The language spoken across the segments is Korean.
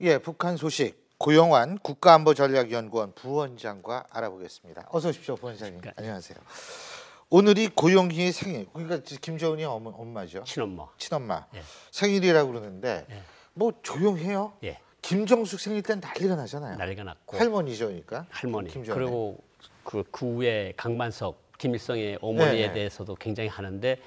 예, 북한 소식 고영환 국가안보전략연구원 부원장과 알아보겠습니다. 어서 오십시오, 부원장님. 안녕하세요. 오늘이 고영희의 생일, 그러니까 김정은이 엄마죠. 친엄마. 예. 생일이라고 그러는데 예. 뭐 조용해요. 예. 김정숙 생일 땐 난리가 나잖아요. 난리가 났고 할머니죠, 그러니까. 할머니. 김정은의. 그리고 그 후에 강만석, 김일성의 어머니에 네. 대해서도 굉장히 하는데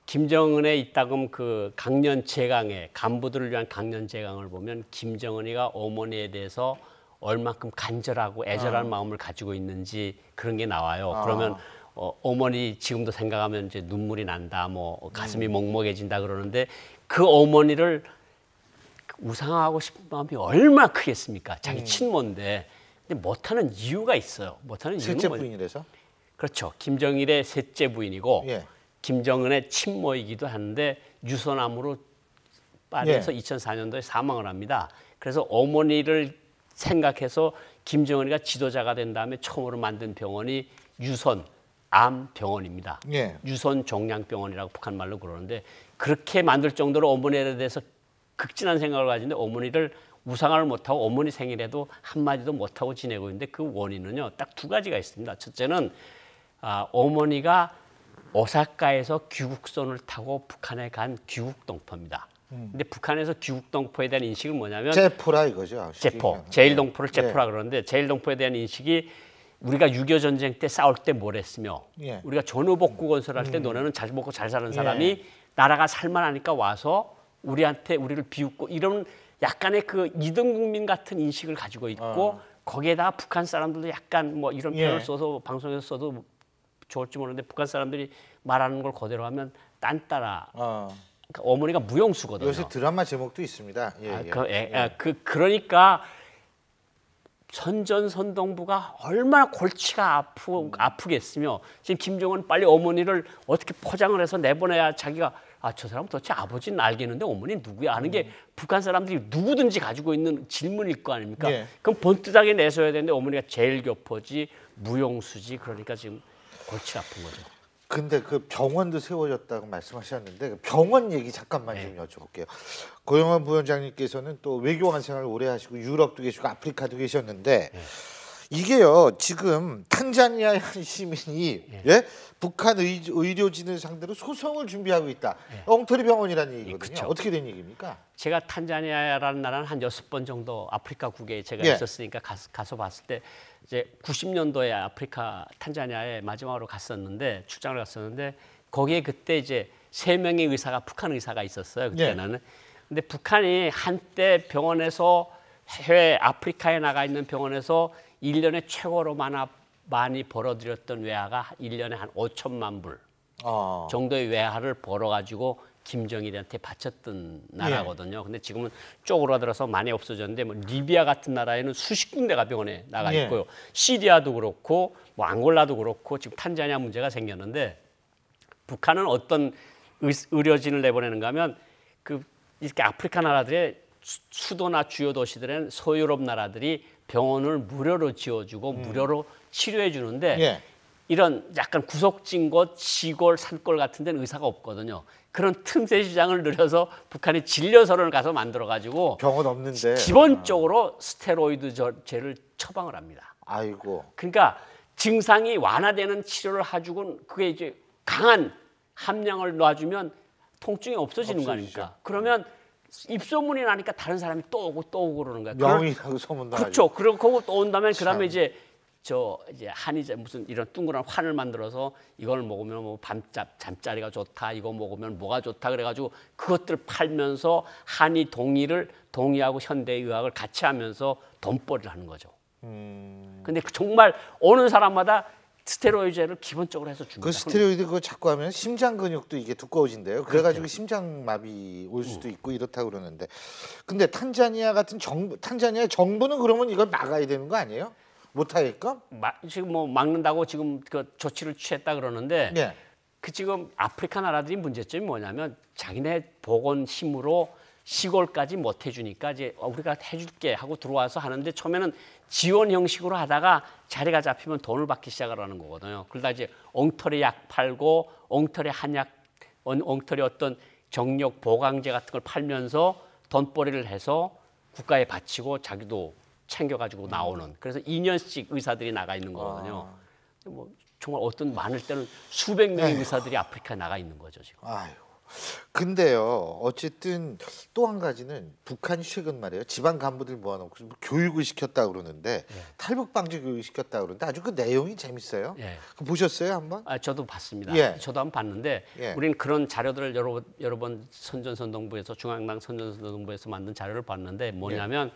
김정은의 이따금 그 강년 제강의 간부들을 위한 강년 제강을 보면 김정은이가 어머니에 대해서 얼만큼 간절하고 애절한 마음을 가지고 있는지 그런 게 나와요. 그러면 어머니 지금도 생각하면 이제 눈물이 난다, 뭐 가슴이 먹먹해진다 그러는데 그 어머니를 우상하고 싶은 마음이 얼마나 크겠습니까? 자기 친모인데. 근데 못하는 이유가 있어요. 못하는 이유는 셋째 부인이라서? 그렇죠. 김정일의 셋째 부인이고 예. 김정은의 친모이기도 하는데 유선암으로 빠져서 예. 2004년도에 사망을 합니다. 그래서 어머니를 생각해서 김정은이가 지도자가 된 다음에 처음으로 만든 병원이 유선암병원입니다. 예. 유선종양병원이라고 북한 말로 그러는데 그렇게 만들 정도로 어머니에 대해서 극진한 생각을 가지는데 어머니를 우상을 못하고 어머니 생일에도 한마디도 못하고 지내고 있는데 그 원인은요 딱 두 가지가 있습니다. 첫째는 어머니가 오사카에서 귀국선을 타고 북한에 간 귀국동포입니다. 근데 북한에서 귀국동포에 대한 인식은 뭐냐면 제포라 이거죠. 제포, 제일동포를 제포라 그러는데 제일동포에 대한 인식이 우리가 6.25 전쟁 때 싸울 때 뭘 했으며 예. 우리가 전후복구 건설할 때 너네는 잘 먹고 잘 사는 사람이 나라가 살만하니까 와서 우리한테 우리를 비웃고 이런 약간의 그 이등 국민 같은 인식을 가지고 있고 거기에다가 북한 사람들도 약간 뭐 이런 표현을 써서 방송에서 써도 좋을지 모르는데 북한 사람들이 말하는 걸 그대로 하면 딴따라. 그러니까 어머니가 무용수거든요. 요새 드라마 제목도 있습니다. 그러니까 선전선동부가 얼마나 골치가 아프겠으며 지금 김정은 빨리 어머니를 어떻게 포장을 해서 내보내야 자기가 저 사람 도대체 아버지는 알겠는데 어머니는 누구야 하는 게 북한 사람들이 누구든지 가지고 있는 질문일 거 아닙니까? 그럼 번뜩하게 내서야 되는데 어머니가 제일 교포지 무용수지 그러니까 지금 골치 아픈 거죠. 근데 그 병원도 세워졌다고 말씀하셨는데 그 병원 얘기 잠깐만 좀 여쭤볼게요. 고영환 부원장님께서는 또 외교관 생활을 오래 하시고 유럽도 계시고 아프리카도 계셨는데 이게요 지금 탄자니아의 한 시민이 북한 의료진을 상대로 소송을 준비하고 있다. 엉터리 병원이라는 얘기거든요. 그쵸. 어떻게 된 얘기입니까? 제가 탄자니아라는 나라는 한 6번 정도 아프리카국에 제가 있었으니까 가서 봤을 때 이제 90년도에 아프리카 탄자니아에 마지막으로 갔었는데 출장을 갔었는데 거기에 그때 이제 3명의 의사가 북한 의사가 있었어요. 그때는. 근데 북한이 한때 병원에서 해외 아프리카에 나가 있는 병원에서 1년에 최고로 많이 벌어들였던 외화가 1년에 한 5천만 불 정도의 외화를 벌어가지고 김정일한테 바쳤던 나라거든요. 근데 지금은 쪼그라들어서 많이 없어졌는데 뭐 리비아 같은 나라에는 수십 군데가 병원에 나가 있고요. 시리아도 그렇고 뭐 앙골라도 그렇고 지금 탄자니아 문제가 생겼는데 북한은 어떤 의료진을 내보내는가 하면 이렇게 아프리카 나라들의 수도나 주요 도시들은 소유럽 나라들이 병원을 무료로 지어주고 무료로 치료해 주는데 이런 약간 구석진 곳, 시골, 산골 같은 데는 의사가 없거든요. 그런 틈새 시장을 늘려서 북한이 진료소를 가서 만들어가지고 병원 없는데 기본적으로 스테로이드제를 처방을 합니다. 아이고. 그러니까 증상이 완화되는 치료를 해주고 그게 이제 강한 함량을 놔주면 통증이 없어지는 거 아닙니까? 그러면 입소문이 나니까 다른 사람이 또 오고 그러는 거야. 명의라고 소문도 그렇죠. 그러고 또 온다면 그다음에 이제 한의제 무슨 이런 둥그런 환을 만들어서 이걸 먹으면 뭐 잠자리가 좋다, 이거 먹으면 뭐가 좋다 그래가지고 그것들 팔면서 한의 동의하고 현대의학을 같이 하면서 돈벌이를 하는 거죠. 근데 정말 오는 사람마다 스테로이드제를 기본적으로 해서 줍니다. 그 스테로이드 그거 자꾸 하면 심장 근육도 이게 두꺼워진대요. 그래가지고 심장마비 올 수도 있고 이렇다고 그러는데, 근데 탄자니아 같은 탄자니아 정부는 그러면 이걸 막아야 되는 거 아니에요? 못하게끔? 지금 뭐 막는다고 지금 그 조치를 취했다 그러는데 지금 아프리카 나라들이 문제점이 뭐냐면 자기네 보건 힘으로 시골까지 못 해주니까 이제 우리가 해줄게 하고 들어와서 하는데 처음에는 지원 형식으로 하다가 자리가 잡히면 돈을 받기 시작하라는 거거든요. 그러다 이제 엉터리 약 팔고 엉터리 한약, 엉터리 어떤 정력 보강제 같은 걸 팔면서 돈벌이를 해서 국가에 바치고 자기도 챙겨가지고 나오는. 그래서 2년씩 의사들이 나가 있는 거거든요. 뭐 정말 어떤 많을 때는 수백 명의 의사들이 아프리카에 나가 있는 거죠 지금. 아유. 근데요, 어쨌든 또 한 가지는 북한이 최근 말이에요. 지방 간부들 모아놓고 뭐 교육을 시켰다 그러는데 탈북 방지 교육 시켰다 그러는데 아주 그 내용이 재밌어요. 그거 보셨어요 한번? 저도 봤습니다. 예. 저도 한번 봤는데 예. 우리는 그런 자료들을 여러 번 선전선동부에서 중앙당 선전선동부에서 만든 자료를 봤는데 뭐냐면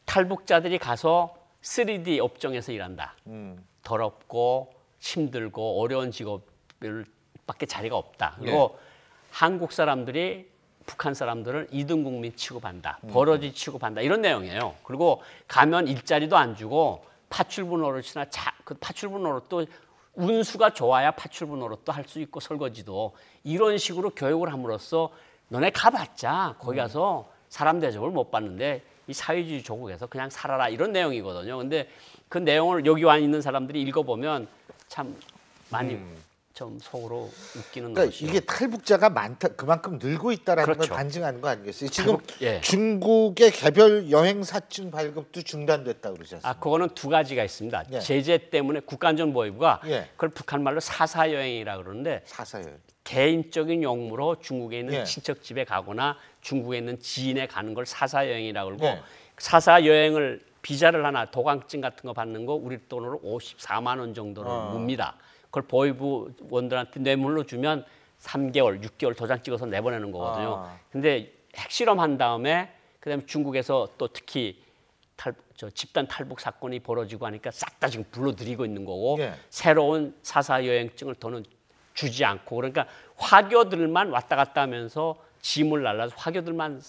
탈북자들이 가서 3D 업종에서 일한다. 더럽고 힘들고 어려운 직업밖에 자리가 없다. 그리고 한국 사람들이 북한 사람들을 2등 국민 취급한다. 버러지 취급한다. 이런 내용이에요. 그리고 가면 일자리도 안 주고 파출부 노릇이나 그 파출부 노릇도 운수가 좋아야 파출부 노릇도 할 수 있고 설거지도 이런 식으로 교육을 함으로써 너네 가봤자 거기 가서 사람 대접을 못 받는데 이 사회주의 조국에서 그냥 살아라 이런 내용이거든요. 근데 그 내용을 여기 와 있는 사람들이 읽어보면 참 많이 좀 속으로 웃기는 그러니까 것이요. 이게 탈북자가 많다 그만큼 늘고 있다라는 그렇죠. 걸 반증하는 거 아니겠어요? 지금 예. 중국의 개별 여행 사증 발급도 중단됐다 그러지 않습니까? 그거는 두 가지가 있습니다. 예. 제재 때문에 국가안전보위부가 예. 그걸 북한 말로 사사여행이라 그러는데 사사여행. 개인적인 용무로 중국에 있는 예. 친척 집에 가거나 중국에 있는 지인에 가는 걸 사사여행이라고 그러고 예. 사사여행을 비자를 하나 도강증 같은 거 받는 거 우리 돈으로 54만 원 정도를 묻니다. 그걸 보위부 원들한테 뇌물로 주면 3개월, 6개월 도장 찍어서 내보내는 거거든요. 근데 핵실험한 다음에 그다음에 중국에서 또 특히 집단 탈북 사건이 벌어지고 하니까 싹 다 지금 불러들이고 있는 거고 예. 새로운 사사여행증을 더는 주지 않고 그러니까 화교들만 왔다 갔다 하면서 짐을 날라서 화교들만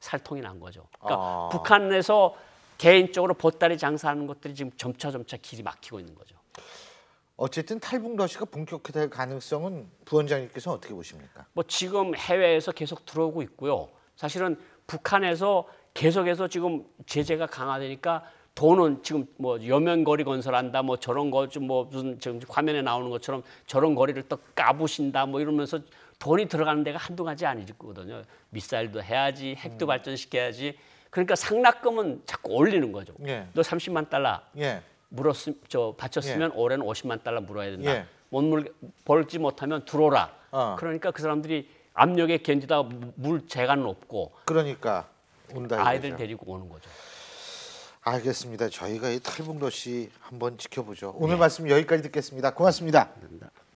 살통이 난 거죠. 그러니까 북한에서 개인적으로 보따리 장사하는 것들이 지금 점차 길이 막히고 있는 거죠. 어쨌든 탈북 러시가 본격화될 가능성은 부원장님께서 어떻게 보십니까? 뭐 지금 해외에서 계속 들어오고 있고요. 사실은 북한에서 계속해서 지금 제재가 강화되니까 돈은 지금 뭐 여면거리 건설한다, 뭐 저런 거 좀 뭐 무슨 지금 화면에 나오는 것처럼 저런 거리를 또 까부신다, 뭐 이러면서 돈이 들어가는 데가 한두 가지 아니거든요. 미사일도 해야지, 핵도 발전시켜야지. 그러니까 상납금은 자꾸 올리는 거죠. 예. 너 30만 달러 예. 바쳤으면 올해는 50만 달러 물어야 된다. 예. 벌지 못하면 들어오라. 그러니까 그 사람들이 압력에 견디다가 물 재간은 없고 그러니까 온다 아이들 이거죠. 데리고 오는 거죠. 알겠습니다. 저희가 이 탈북 러시 한번 지켜보죠. 오늘 말씀 여기까지 듣겠습니다. 고맙습니다. 감사합니다.